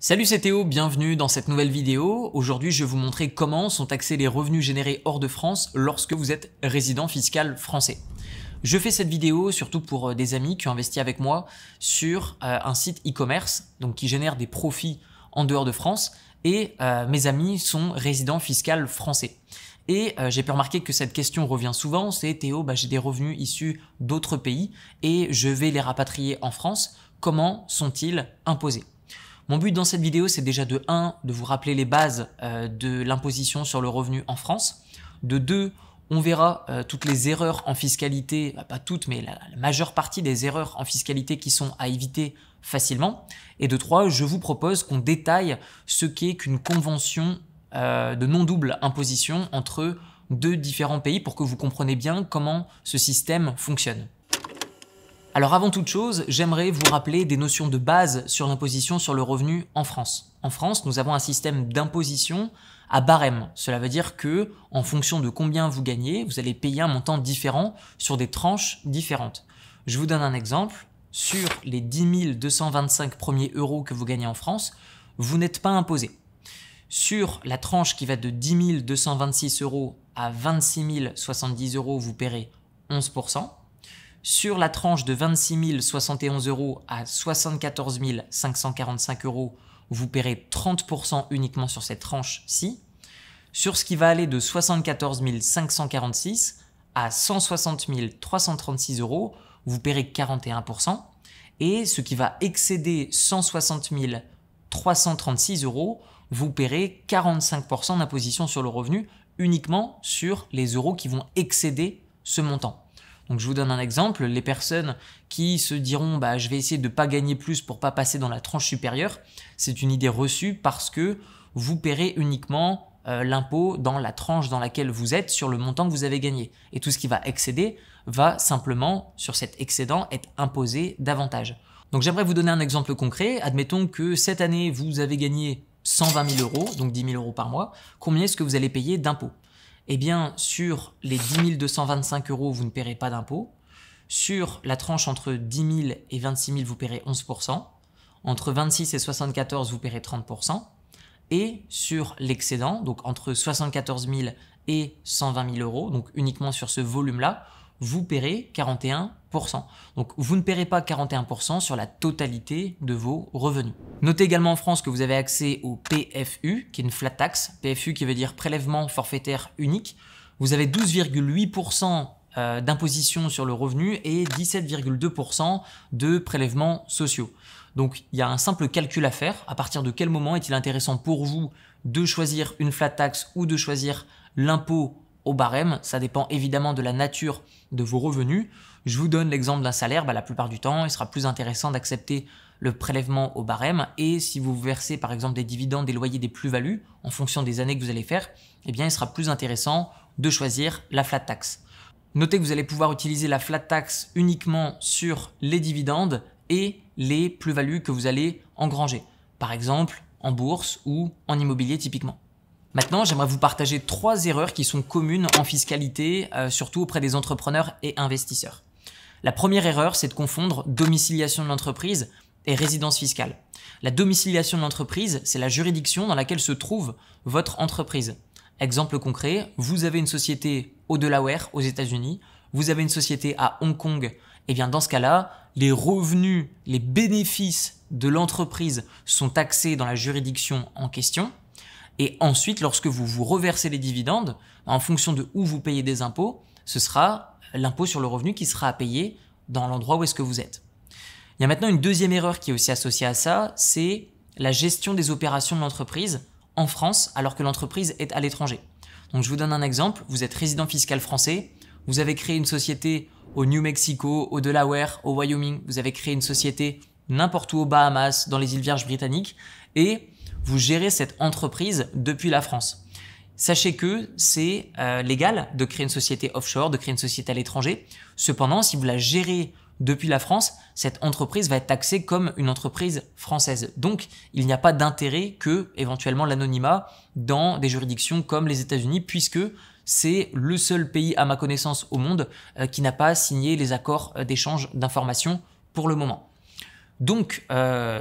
Salut, c'est Théo, bienvenue dans cette nouvelle vidéo. Aujourd'hui, je vais vous montrer comment sont taxés les revenus générés hors de France lorsque vous êtes résident fiscal français. Je fais cette vidéo surtout pour des amis qui ont investi avec moi sur un site e-commerce, donc qui génère des profits en dehors de France, et mes amis sont résidents fiscal français. Et j'ai pu remarquer que cette question revient souvent, c'est Théo, j'ai des revenus issus d'autres pays et je vais les rapatrier en France, comment sont-ils imposés ? Mon but dans cette vidéo, c'est déjà de 1, de vous rappeler les bases de l'imposition sur le revenu en France. De 2, on verra toutes les erreurs en fiscalité, pas toutes, mais la majeure partie des erreurs en fiscalité qui sont à éviter facilement. Et de 3, je vous propose qu'on détaille ce qu'est qu'une convention de non-double imposition entre deux différents pays pour que vous compreniez bien comment ce système fonctionne. Alors avant toute chose, j'aimerais vous rappeler des notions de base sur l'imposition sur le revenu en France. En France, nous avons un système d'imposition à barème. Cela veut dire que, en fonction de combien vous gagnez, vous allez payer un montant différent sur des tranches différentes. Je vous donne un exemple. Sur les 10 225 premiers euros que vous gagnez en France, vous n'êtes pas imposé. Sur la tranche qui va de 10 226 euros à 26 070 euros, vous paierez 11%. Sur la tranche de 26 071 euros à 74 545 euros, vous paierez 30% uniquement sur cette tranche-ci. Sur ce qui va aller de 74 546 à 160 336 euros, vous paierez 41%. Et ce qui va excéder 160 336 euros, vous paierez 45% d'imposition sur le revenu uniquement sur les euros qui vont excéder ce montant. Donc je vous donne un exemple, les personnes qui se diront je vais essayer de ne pas gagner plus pour ne pas passer dans la tranche supérieure, c'est une idée reçue parce que vous paierez uniquement l'impôt dans la tranche dans laquelle vous êtes sur le montant que vous avez gagné. Et tout ce qui va excéder va simplement, sur cet excédent, être imposé davantage. Donc j'aimerais vous donner un exemple concret. Admettons que cette année, vous avez gagné 120 000 euros, donc 10 000 euros par mois. Combien est-ce que vous allez payer d'impôts ? Eh bien, sur les 10 225 euros, vous ne paierez pas d'impôt. Sur la tranche entre 10 000 et 26 000, vous paierez 11%. Entre 26 et 74, vous paierez 30%. Et sur l'excédent, donc entre 74 000 et 120 000 euros, donc uniquement sur ce volume-là, vous paierez 41%. Donc vous ne paierez pas 41% sur la totalité de vos revenus. Notez également en France que vous avez accès au PFU, qui est une flat tax. PFU qui veut dire prélèvement forfaitaire unique. Vous avez 12,8% d'imposition sur le revenu et 17,2% de prélèvements sociaux. Donc il y a un simple calcul à faire. À partir de quel moment est-il intéressant pour vous de choisir une flat tax ou de choisir l'impôt au barème? Ça dépend évidemment de la nature de vos revenus. Je vous donne l'exemple d'un salaire. La plupart du temps, il sera plus intéressant d'accepter le prélèvement au barème. Et si vous versez par exemple des dividendes, des loyers, des plus-values, en fonction des années que vous allez faire, eh bien, il sera plus intéressant de choisir la flat tax. Notez que vous allez pouvoir utiliser la flat tax uniquement sur les dividendes et les plus-values que vous allez engranger. Par exemple, en bourse ou en immobilier typiquement. Maintenant, j'aimerais vous partager 3 erreurs qui sont communes en fiscalité, surtout auprès des entrepreneurs et investisseurs. La première erreur, c'est de confondre domiciliation de l'entreprise et résidence fiscale. La domiciliation de l'entreprise, c'est la juridiction dans laquelle se trouve votre entreprise. Exemple concret, vous avez une société au Delaware, aux États-Unis, vous avez une société à Hong Kong. Et bien dans ce cas-là, les revenus, les bénéfices de l'entreprise sont taxés dans la juridiction en question. Et ensuite, lorsque vous vous reversez les dividendes, en fonction de où vous payez des impôts, ce sera l'impôt sur le revenu qui sera à payer dans l'endroit où est-ce que vous êtes. Il y a maintenant une deuxième erreur qui est aussi associée à ça, c'est la gestion des opérations de l'entreprise en France alors que l'entreprise est à l'étranger. Donc je vous donne un exemple, vous êtes résident fiscal français, vous avez créé une société au New Mexico, au Delaware, au Wyoming, vous avez créé une société n'importe où aux Bahamas, dans les îles Vierges britanniques et vous gérez cette entreprise depuis la France. Sachez que c'est légal de créer une société offshore, de créer une société à l'étranger. Cependant, si vous la gérez depuis la France, cette entreprise va être taxée comme une entreprise française. Donc, il n'y a pas d'intérêt que, éventuellement, l'anonymat dans des juridictions comme les États-Unis, puisque c'est le seul pays, à ma connaissance, au monde qui n'a pas signé les accords d'échange d'informations pour le moment. Donc,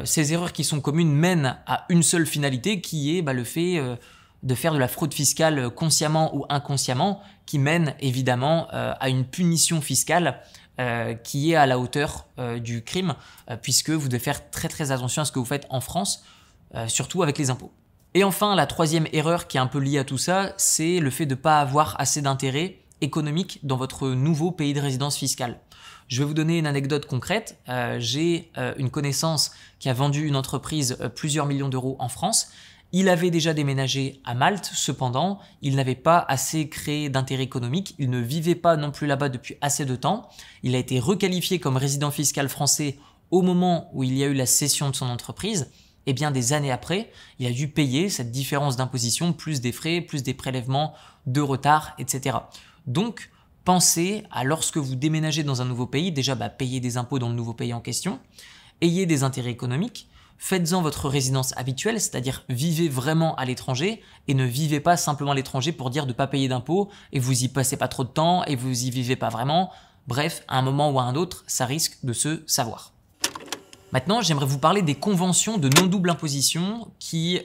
ces erreurs qui sont communes mènent à une seule finalité qui est le fait de faire de la fraude fiscale consciemment ou inconsciemment, qui mène évidemment à une punition fiscale qui est à la hauteur du crime, puisque vous devez faire très attention à ce que vous faites en France, surtout avec les impôts. Et enfin, la troisième erreur qui est un peu liée à tout ça, c'est le fait de ne pas avoir assez d'intérêt économique dans votre nouveau pays de résidence fiscale. Je vais vous donner une anecdote concrète. J'ai une connaissance qui a vendu une entreprise plusieurs millions d'euros en France. Il avait déjà déménagé à Malte, cependant, il n'avait pas assez créé d'intérêt économique, il ne vivait pas non plus là-bas depuis assez de temps. Il a été requalifié comme résident fiscal français au moment où il y a eu la cession de son entreprise. Et bien des années après, il a dû payer cette différence d'imposition, plus des frais, plus des prélèvements de retard, etc. Donc, pensez à lorsque vous déménagez dans un nouveau pays, déjà payez des impôts dans le nouveau pays en question, ayez des intérêts économiques, faites-en votre résidence habituelle, c'est-à-dire vivez vraiment à l'étranger et ne vivez pas simplement à l'étranger pour dire de ne pas payer d'impôts et vous y passez pas trop de temps et vous y vivez pas vraiment. Bref, à un moment ou à un autre, ça risque de se savoir. Maintenant, j'aimerais vous parler des conventions de non-double imposition qui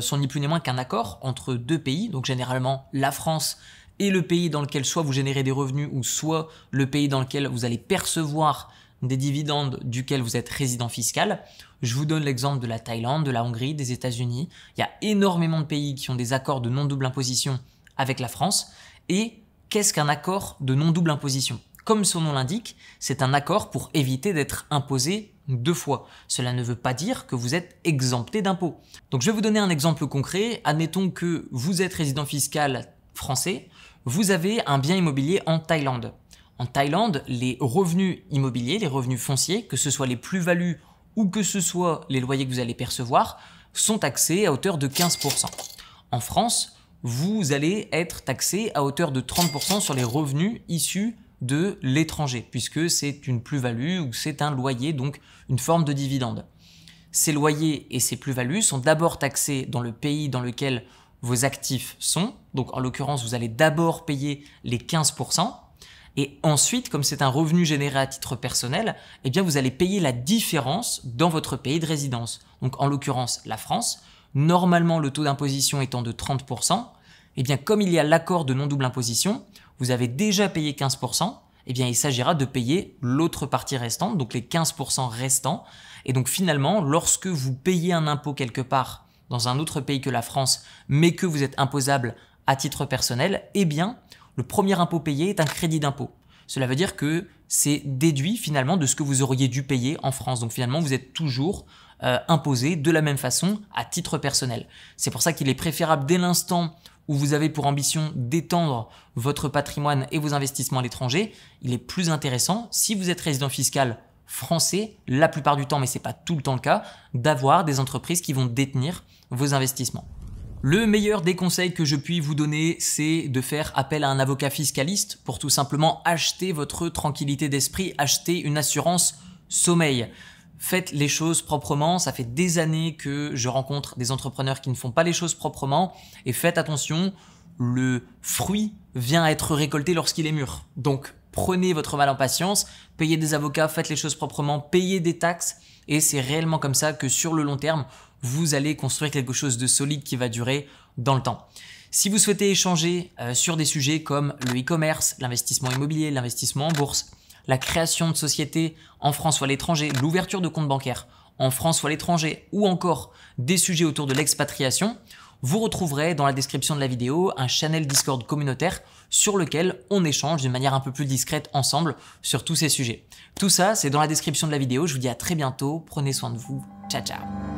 sont ni plus ni moins qu'un accord entre deux pays, donc généralement la France et le pays dans lequel soit vous générez des revenus ou soit le pays dans lequel vous allez percevoir des dividendes duquel vous êtes résident fiscal. Je vous donne l'exemple de la Thaïlande, de la Hongrie, des États-Unis. Il y a énormément de pays qui ont des accords de non-double imposition avec la France. Et qu'est-ce qu'un accord de non-double imposition ? Comme son nom l'indique, c'est un accord pour éviter d'être imposé deux fois. Cela ne veut pas dire que vous êtes exempté d'impôts. Donc je vais vous donner un exemple concret. Admettons que vous êtes résident fiscal français, vous avez un bien immobilier en Thaïlande. En Thaïlande, les revenus immobiliers, les revenus fonciers, que ce soit les plus-values ou que ce soit les loyers que vous allez percevoir, sont taxés à hauteur de 15%. En France, vous allez être taxé à hauteur de 30% sur les revenus issus de l'étranger, puisque c'est une plus-value ou c'est un loyer, donc une forme de dividende. Ces loyers et ces plus-values sont d'abord taxés dans le pays dans lequel vos actifs sont, donc en l'occurrence vous allez d'abord payer les 15%, et ensuite, comme c'est un revenu généré à titre personnel, eh bien vous allez payer la différence dans votre pays de résidence. Donc en l'occurrence la France, normalement le taux d'imposition étant de 30%, eh bien comme il y a l'accord de non-double imposition, vous avez déjà payé 15%, eh bien il s'agira de payer l'autre partie restante, donc les 15% restants. Et donc finalement, lorsque vous payez un impôt quelque part dans un autre pays que la France, mais que vous êtes imposable à titre personnel, eh bien le premier impôt payé est un crédit d'impôt. Cela veut dire que c'est déduit finalement de ce que vous auriez dû payer en France. Donc finalement, vous êtes toujours imposé de la même façon à titre personnel. C'est pour ça qu'il est préférable dès l'instant où vous avez pour ambition d'étendre votre patrimoine et vos investissements à l'étranger, il est plus intéressant, si vous êtes résident fiscal français, la plupart du temps, mais ce n'est pas tout le temps le cas, d'avoir des entreprises qui vont détenir vos investissements. Le meilleur des conseils que je puis vous donner, c'est de faire appel à un avocat fiscaliste pour tout simplement acheter votre tranquillité d'esprit, acheter une assurance sommeil. Faites les choses proprement, ça fait des années que je rencontre des entrepreneurs qui ne font pas les choses proprement et faites attention, le fruit vient à être récolté lorsqu'il est mûr. Donc prenez votre mal en patience, payez des avocats, faites les choses proprement, payez des taxes et c'est réellement comme ça que sur le long terme, vous allez construire quelque chose de solide qui va durer dans le temps. Si vous souhaitez échanger sur des sujets comme le e-commerce, l'investissement immobilier, l'investissement en bourse, la création de sociétés en France ou à l'étranger, l'ouverture de comptes bancaires en France ou à l'étranger ou encore des sujets autour de l'expatriation, vous retrouverez dans la description de la vidéo un channel Discord communautaire sur lequel on échange de manière un peu plus discrète ensemble sur tous ces sujets. Tout ça, c'est dans la description de la vidéo. Je vous dis à très bientôt. Prenez soin de vous. Ciao, ciao.